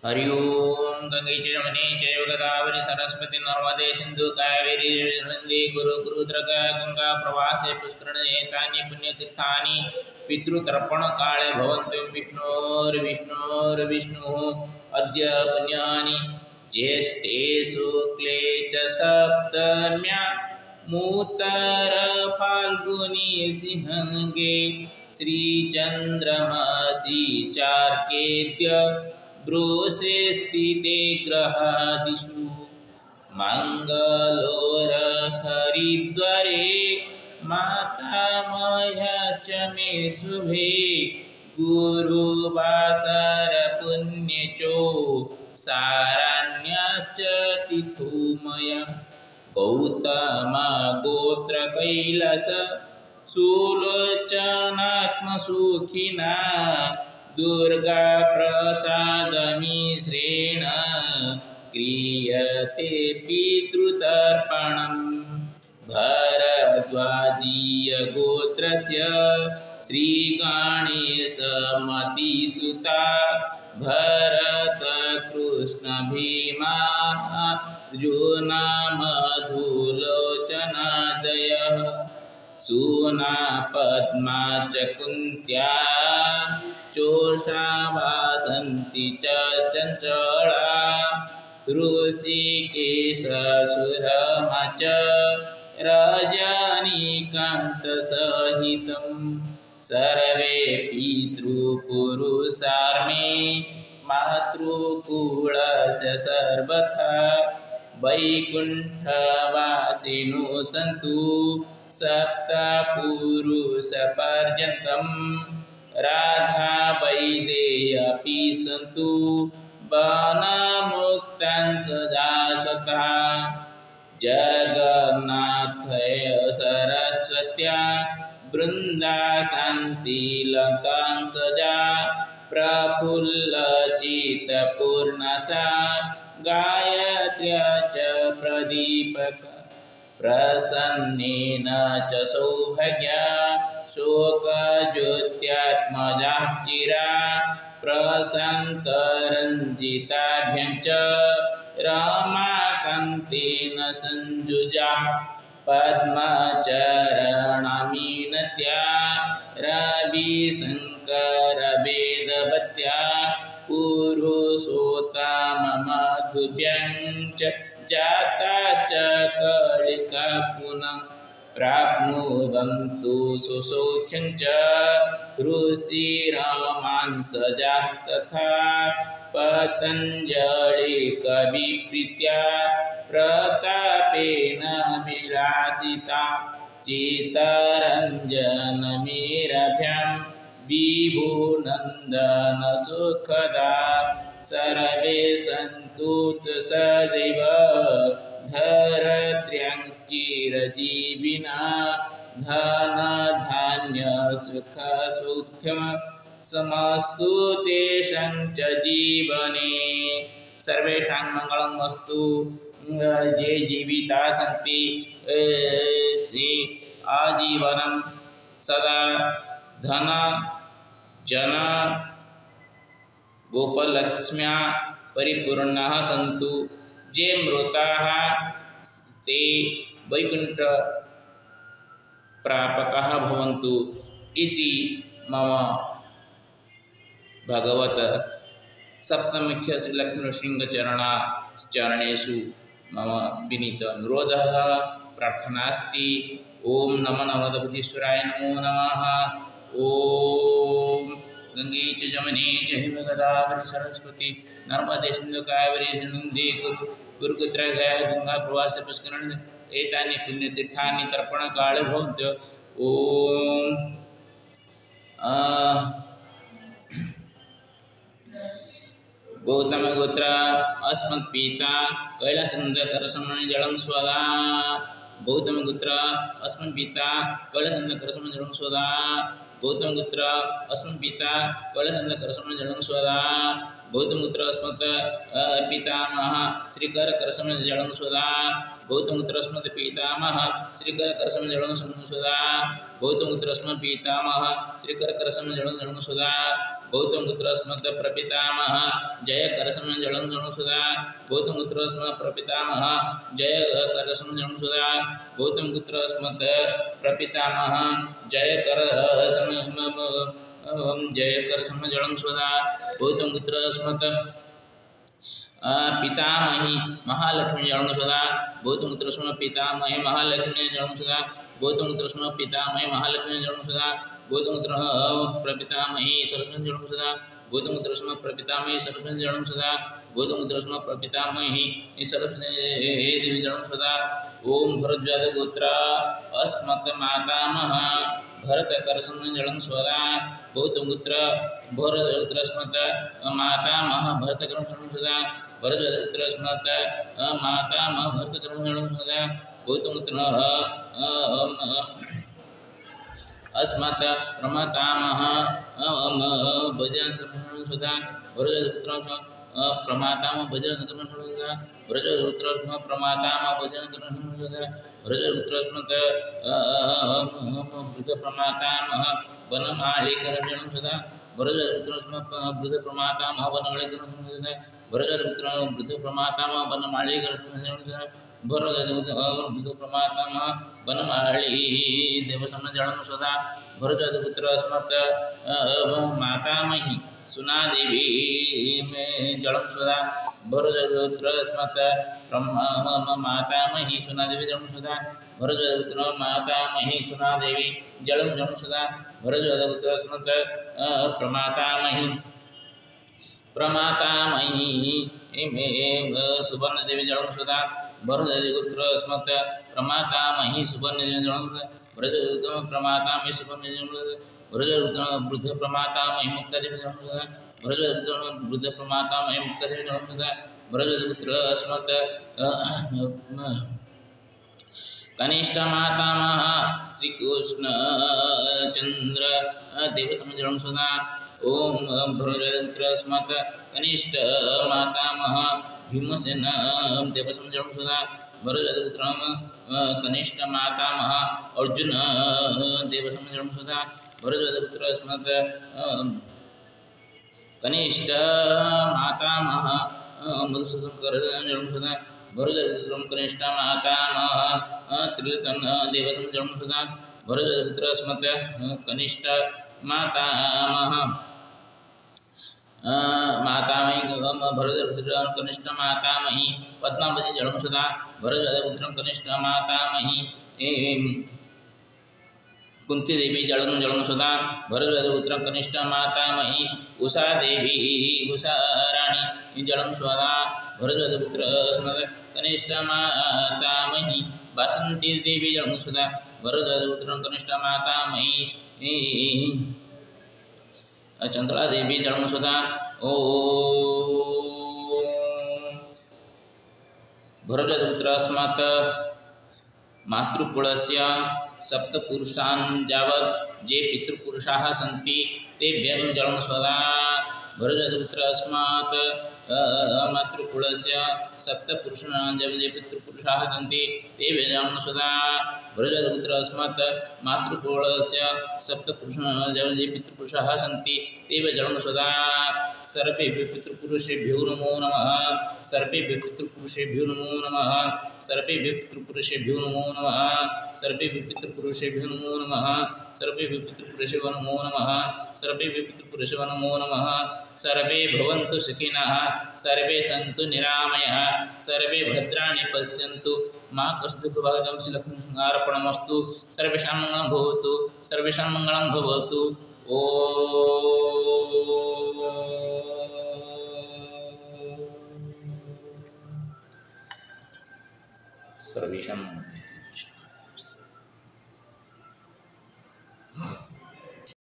हरि ओम गंगे च यमुने चैव गोदावरी सरस्वती नर्मदे सिंधु कावेरी नर्मदे कुरु कुरुद्रका गंगा प्रवासे पुष्करणे एतानि पुण्यतीर्थानि पितृतर्पण काले भवन्त्यं विष्णोर्विष्णुः अद्य पुण्यानि ज्येष्ठे शुक्ले च सप्तम्या मूतर फाल्गुनी सिंहगे श्रीचन्द्रमासि चार्केद्य ब्रूसे स्थिते ग्रहादिषु मंगलोरहरिद्वारे मातामह्याश्च मे शुभे गुरुवासर पुण्यचो सारण्याश्च तिथुमया गौतमा गोत्र कैलास सुलोचनात्मसुखिना दुर्गा प्रसादमिश्रेण क्रियते पितृतर्पणम् भरद्वाजीय गोत्रस्य श्रीगणेशमतिसुता भरतकृष्ण भीमा अर्जुना मधुलोचनादयः सूना पद्मा च कुन्त्या चोषा वासन्ति च चञ्चला ऋषिकेश सुरमा च रजनीकान्तसहितं सर्वे पितृपुरुषार्मे मातृकुलस्य सर्वथा वैकुण्ठवासिनो सन्तु सप्तपुरुषपर्यन्तं राधा वैदेयपि सन्तु वनमुक्तांसजातता जगन्नाथय सरस्वत्या वृन्दाशान्तिलतांसजा प्रफुल्लचित्तपूर्णसा गायत्र्या च प्रदीपक प्रसन्नेन च सौभाग्या शोकज्योत्यात्मजाश्चिरा प्रशान्तरञ्जिताभ्यं च रमाकान्तेन संयुजा पद्मचरणमिनत्या रविशङ्करवेदवत्या पुरुषोत्तममधुभ्यं च जाताश्च कलिका पुनः प्राप्नुवन्तु सुसौख्यं च ऋषिरमांसजास्तथा पतञ्जलिकविप्रीत्या प्रतापेन विलासिता चित्तरञ्जनमेरभ्यां विभुनन्दनसुखदा सर्वे सन्तु सदैव धरत्र्यं चिरजीविना धनधान्यसुखसौख्यं समस्तु तेषां च जीवने सर्वेषां मङ्गलमस्तु। ये जीविता सन्ति ते आजीवनं सदा धन जन गोपलक्ष्म्या परिपूर्णाः सन्तु। जे मृताः ते वैकुण्ठ प्रापकाः भवन्तु इति मम भगवत सप्तमुख्य श्रीलक्ष्मीनृसिंहचरणेषु मम विनीत अनुरोधः प्रार्थनास्ति। ओम नमो नमोदबुद्धीश्वराय नमो नमः। ओम गंगे च जमने चैव गोदावरी सरस्वती नर्मदे सिंधु कावेरी नर्मदे कुरुक्षेत्र गंगा प्रवासे पुष्करणे एतानि पुण्यतीर्थानि तर्पणकाले भवन्त्यः। ओम गौतम गोत्र अस्मत्पिता कैलासचन्द्रकरसमं जलं स्वदा गौतम गोत्र अस्मत्पिता कैलासचन्द्रकरसमं जलं स्वदा गौतम गोत्र अस्मत्पिता कैलासचन्द्रकरसमं जलं स्वदा गौतम गोत्र अस्मत् पितामह श्रीकरकरसमं जलं स्वदा गौतम गोत्र अस्मत् पितामह श्रीकरकरसमं जलं स्वदा गौतम गोत्र अस्मत् पितामह श्रीकरकरसमं जलं स्वदा गौतमपुत्रस्मत् प्रपितामह जय करसमञ्जलं जलसुधा गौतमपुत्रस्मत् प्रपितामह जय करसमञ्जलं सुधा गौतमपुत्रस्मत् प्रपितामह जय करसमञ्जलं सुधा गौतमपुत्रस्मत् पितामही महालक्ष्मी जलसुधा गौतमपुत्रस्मत् पितामही महालक्ष्मी जलसुधा गौतमपुत्रस्मत् पितामही महालक्ष्मी जलसुधा गौतमपुत्र प्रपितामही सरस्वती जलसुधा गौतमपुत्रस्मत् प्रपितामही सरस्वती जलसुधा गौतमपुत्रस्मत् प्रपितामही सरस्वती देवी जलसुधा ओम भरद्वाज गोत्र अस्मत् मातामह भरतकरसमञ्जलं स्वदा गौतमपुत्र भरतपुत्रस्मत् मातामह भरतकरसमञ्जलं स्वदा भरतपुत्रस्मत् मातामह भरतकरसमञ्जलं स्वदा गौतमपुत्र अस्मत् प्रमातामह भजनकरसमञ्जलं स्वदा भरतपुत्र प्रमातामह भजनकरसमञ्जलं स्वदा भरतपुत्रस्मत् प्रमातामह भजनकरसमञ्जलं स्वदा भरतपुत्रस्मत् वृद्धप्रमातामह वनमालिकरसमञ्जलं स्वदा भरतपुत्रस्मत् वृद्धप्रमातामह वनमालिकरसमञ्जलं स्वदा भरतपुत्र वृद्धप्रमातामह वनमालिकरसमञ्जलं स्वदा भरतपुत्रप्रमातामह वनमाली देवसमञ्जलं स्वदा भरतपुत्रस्मत् मातामही सुनादेवी जलं स्वदा भरतपुत्रस्मत् मातामही सुनादेवी जलं स्वदा भरतपुत्र मातामही सुनादेवी जलं स्वदा भरतपुत्रस्मत् प्रमातामही सुवर्णदेवी जलं स्वदा भरतपुत्रस्मत् प्रमातामही सुवर्णदेवी जलं भरतपुत्र प्रमातामही सुवर्णदेवी भरतपुत्र वृद्ध प्रमातामही मुक्तादेवी जलं स्वदा भरतपुत्र वृद्ध प्रमातामही मुक्तादेवी जलं स्वदा भरतपुत्रस्मत् कनिष्ठ मातामह श्रीकृष्ण चंद्र देवसमञ्जलं स्वदा ओम भरतपुत्रस्मत् कनिष्ठ मातामह भीमसेन देवसमञ्जलं स्वदा भरतपुत्र कनिष्ठ मातामह अर्जुन देवसमञ्जलं स्वदा भरतपुत्रस्मत् कनिष्ठ मातामह मधुसूदनकरसमञ्जलं स्वदा भरतपुत्रं कनिष्ठ मातामह त्रिलोचन देवसमञ्जलं स्वदा भरतपुत्रस्मत् कनिष्ठ मातामह भरतपुत्र कनिष्ठ मातामही पद्मावती जलं स्वदा भरतपुत्र कनिष्ठ मातामही कुंती देवी जलं स्वदा भरतपुत्र कनिष्ठ मातामही उषा देवी उषा रानी जलं स्वदा भरतपुत्र कनिष्ठ मातामही वासंती देवी जलं स्वदा भरतपुत्र कनिष्ठ मातामही चंद्रा देवी जलं स्वदा ओ भरतपुत्रस्मात् मातृकुलस्य सप्तपुरुषान् यावत् ये पितृपुरुषाः सन्ति तेभ्यः जलं स्वदा भरतपुत्रस्मात् मातृकुलस्य सप्तपुरुषान् यावत् ये पितृपुरुषाः सन्ति तेभ्यः जलं स्वदा भरतपुत्रस्मात् मातृकुलस्य सप्तपुरुषान् यावत् ये पितृपुरुषाः सन्ति तेभ्यः जलं स्वदा सर्वेभ्यो पितृपुरुषेभ्यो नमो नमः सर्वेभ्यो पितृपुरुषेभ्यो नमो नमः सर्वेभ्यो पितृपुरुषेभ्यो नमो नमः सर्वेभ्यो पितृपुरुषेभ्यो नमो नमः सर्वेभ्यो पितृपुरुषेभ्यो नमो नमः सर्वेभ्यो पितृपुरुषेभ्यो नमो नमः सर्वे भवन्तु सुखिनः सर्वे सन्तु निरामयः सर्वे भद्राणि पश्यन्तु मां कश्चित् दुःखभाग्यं श्रीलक्ष्मीनृसिंहार्पणमस्तु सर्वेषां मङ्गलं भवतु सर्वेषां मङ्गलं भवतु ओ सर्वेषां